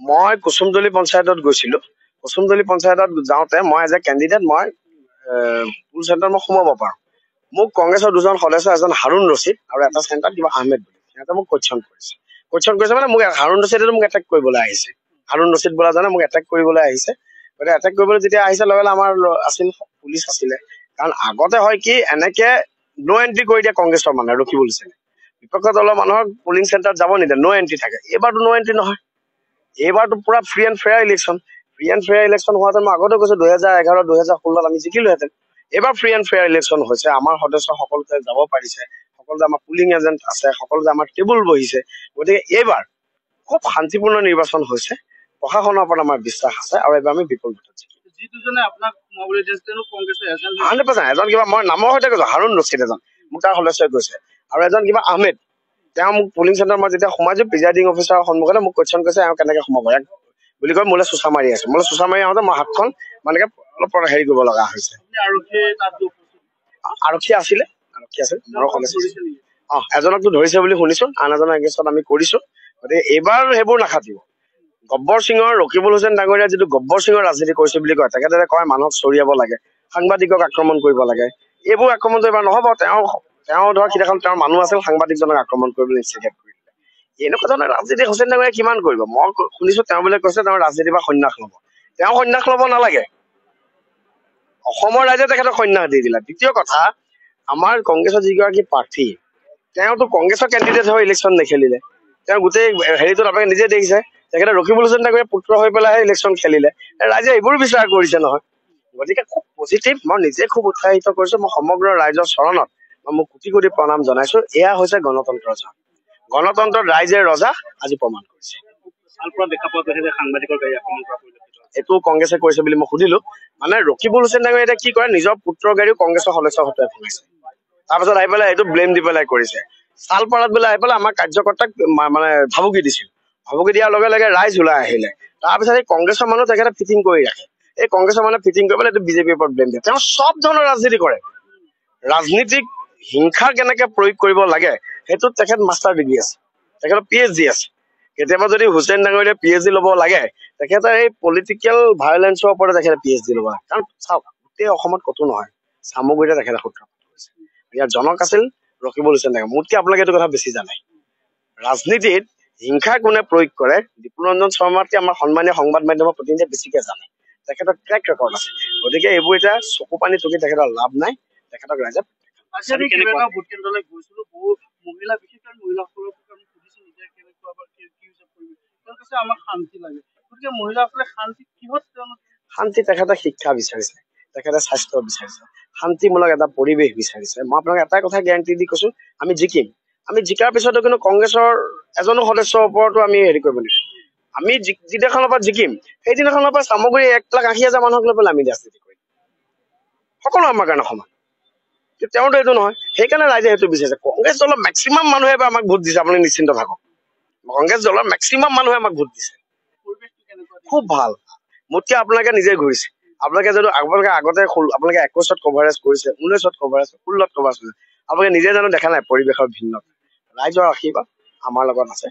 মই কুসুমদলি পঞ্চায়তত গৈছিলো কুসুমদলি পঞ্চায়তত যাওঁতে মই এজ এ কেণ্ডিডেট মই পুল চেণ্টাৰত মই সোমাব পাৰো মোক কংগ্ৰেছৰ দুজন সদস্য এজন হাৰুণ ৰছিদ আৰু এটা চেণ্টাৰত কিবা আহমেদ বুলি সিহঁতে মোক কোৱেশ্যন কৰিছে মানে মোক হাৰুণ ৰছিদে মোক এটেক কৰিবলৈ আহিছে হাৰুণ ৰছিদ বোলা জনে মোক এটেক কৰিবলৈ আহিছে গতিকে এটেক কৰিবলৈ যেতিয়া আহিছে লগে লগে আমাৰ আছিল পুলিচ আছিলে কাৰণ আগতে হয় কি এনেকে নো এণ্ট্ৰি কৰি দিয়ে কংগ্ৰেছৰ মানুহে ৰখিব লৈছে বিপক্ষ দলৰ মানুহক পুলিং চেণ্টাৰত যাব নিদিয়ে নো এণ্ট্ৰি থাকে এইবাৰতো নো এণ্ট্ৰি নহয় এইবাৰতো পুৰা ফ্ৰী এণ্ড ফেয়াৰ ইলেকশ্যন হোৱাহেঁতেন মই আগতে কৈছো 2011 2016 আমি জিকিলোহেঁতেন এইবাৰ ফ্ৰী এণ্ড ফেয়াৰ ইলেকশ্যন হৈছে আমাৰ সদস্য সকলোতে যাব পাৰিছে সকলোতে আমাৰ পুলিং এজেণ্ট আছে সকলোতে আমাৰ টেবুল বহিছে গতিকে এইবাৰ খুব শান্তিপূৰ্ণ নিৰ্বাচন হৈছে প্ৰশাসনৰ ওপৰত আমাৰ বিশ্বাস আছে আৰু এইবাৰ আমি বিপুল ভোটত জিকিম 100% এজন কিবা মই নামৰ সৈতে কৈছো হাৰুণ ৰছিদ এজন মোক তাৰ সদস্যই কৈছে আৰু এজন কিবা আহমেদ তেওঁ মোক পুলিং চেণ্টাৰ মই যেতিয়া সোমাইছো প্ৰিজাইডিং অফিচাৰৰ সন্মুখতে মোক কোৱেশ্যন কৰিছে এওঁ কেনেকে সোমাব বুলি কৈ মোলৈ চোচা মাৰি আছে মোলৈ চোচা মাৰি আহোঁতে মই হাতখন মানে অলপ হেৰি কৰিব লগা হৈছে আৰক্ষী আছিল এজনকতো ধৰিছে বুলি শুনিছো আন এজনৰ এগেইনষ্টত আমি কৰিছো গতিকে এইবাৰ সেইবোৰ নাখাটিব গব্বৰ সিঙৰ ৰকিবুল হুছেইন ডাঙৰীয়া যিটো গব্বৰ সিঙৰ ৰাজনীতি কৰিছে বুলি কয় তেখেতে কয় মানুহক চৰিয়াব লাগে সাংবাদিকক আক্ৰমণ কৰিব লাগে এইবোৰ আক্ৰমণটো এইবাৰ নহব তেওঁ ধৰক সিদিনাখন তেওঁৰ মানুহ আছিল সাংবাদিকজনক আক্ৰমণ কৰিবলৈ ইনষ্টিগেট কৰি দিলে এনেকুৱা ধৰণৰ ৰাজনীতি হুছেইন ডাঙৰীয়া কিমান কৰিব মই শুনিছো তেওঁ বোলে কৈছে তেওঁৰ ৰাজনীতিৰ পৰা সন্ন্যাস লব তেওঁ সন্ন্যাস লব নালাগে অসমৰ ৰাইজে তেখেতক সন্ন্যাস দি দিলে দ্বিতীয় কথা আমাৰ কংগ্ৰেছৰ যিগৰাকী প্ৰাৰ্থী তেওঁতো কংগ্ৰেছৰ কেণ্ডিডেট হৈ ইলেকশ্যন নেখেলিলে তেওঁ গোটেই হেৰিটোত আপোনালোকে নিজে দেখিছে তেখেতে ৰকিবুল হুছেইন ডাঙৰীয়া পুত্ৰ হৈ পেলাইহে ইলেকশ্যন খেলিলে ৰাইজে এইবোৰ বিচাৰ কৰিছে নহয় গতিকে খুব পজিটিভ মই নিজে খুব উৎসাহিত কৰিছো মই সমগ্ৰ ৰাইজৰ চৰণত মই মোক কোটি কোটি প্ৰণাম জনাইছো এয়া হৈছে গণতন্ত্ৰৰ জয় গণতন্ত্ৰৰ ৰাইজে ৰজা আজি প্ৰমাণ কৰিছে এইটো কংগ্ৰেছে কৰিছে বুলি মই সুধিলো মানে ৰকিবুল হুছেইন ডাঙৰীয়া এতিয়া কি কৰে নিজৰ পুত্ৰৰ গাড়ীও কংগ্ৰেছৰ সদস্য হতুৱাই ফুৰিছে তাৰপিছত আহি পেলাই এইটো ব্লেম দি পেলাই কৰিছে চালপাৰাত বোলে আহি পেলাই আমাৰ কাৰ্যকৰ্তাক মানে ভাবুকি দিছিল ভাবুকি দিয়াৰ লগে লগে ৰাইজ ওলাই আহিলে তাৰপিছত এই কংগ্ৰেছৰ মানুহ তেখেতে ফিটিং কৰি ৰাখে এই কংগ্ৰেছৰ মানুহে ফিটিং কৰি পেলাই এইটো বিজেপিৰ ওপৰত ব্লেম দিয়ে তেওঁ চব ধৰণৰ ৰাজনীতি কৰে ৰাজনীতিক হিংসা কেনেকে প্ৰয়োগ কৰিব লাগে সেইটোত তেখেত মাষ্টাৰ ডিগ্ৰী আছে তেখেতৰ PhD আছে কেতিয়াবা যদি হুছেইন ডাঙৰীয়াই PhD ল'ব লাগে তেখেতে এই পলিটিকেল ভায়োলেন্সৰ ওপৰত তেখেতে PhD ল'ব লাগে কাৰণ চাওক গোটেই অসমত কতো নহয় চামগুৰিতে তেখেতে সূত্ৰপাত কৰিছে ইয়াৰ জনক আছিল ৰকিবুল হুছেইন ডাঙৰীয়া মোতকে আপোনালোকে এইটো কথা বেছি জানে ৰাজনীতিত হিংসা কোনে প্ৰয়োগ কৰে বিপুলৰঞ্জন শৰ্মাতকে আমাৰ সন্মানীয় সংবাদ মাধ্যমৰ প্ৰতিনিধিয়ে বেছিকে জানে তেখেতৰ ট্ৰেক ৰেকৰ্ড আছে গতিকে এইবোৰ এতিয়া চকু পানী টুকি তেখেতৰ লাভ নাই তেখেতক ৰাইজে শান্তি তেখেতে শিক্ষা বিচাৰিছে তেখেতে স্বাস্থ্য বিচাৰিছে শান্তিমূলক এটা পৰিৱেশ বিচাৰিছে মই আপোনাক এটা কথা গেৰাণ্টি দি কৈছো আমি জিকিম আমি জিকাৰ পিছতো কিন্তু কংগ্ৰেছৰ এজনো সদস্যৰ ওপৰতো আমি হেৰি কৰিব নিদিওঁ আমি যিদিনাখনৰ পৰা জিকিম সেইদিনাখনৰ পৰা চামগুৰি 1,80,000 মানুহক লৈ পেলাই আমি ৰাজনীতি কৰিম সকলো আমাৰ কাৰণে সমান তেওঁতো এইটো নহয় সেইকাৰণে ৰাইজে সেইটো বিচাৰিছে কংগ্ৰেছ দলৰ মেক্সিমাম মানুহে আমাক ভোট দিছে আপুনি নিশ্চিন্ত থাকক কংগ্ৰেছ দলৰ মেক্সিমাম মানুহে আমাক ভোট দিছে খুব ভাল মোতকে আপোনালোকে নিজে ঘূৰিছে আপোনালোকে যদি আপোনালোকে আগতে আপোনালোকে 21ত কভাৰেজ কৰিছে 19ত কভাৰেজ 16ত কভাৰেজ কৰিছে আপোনালোকে নিজে জানো দেখা নাই পৰিৱেশৰ ভিন্নতা ৰাইজৰ আশীৰ্বাদ আমাৰ লগত আছে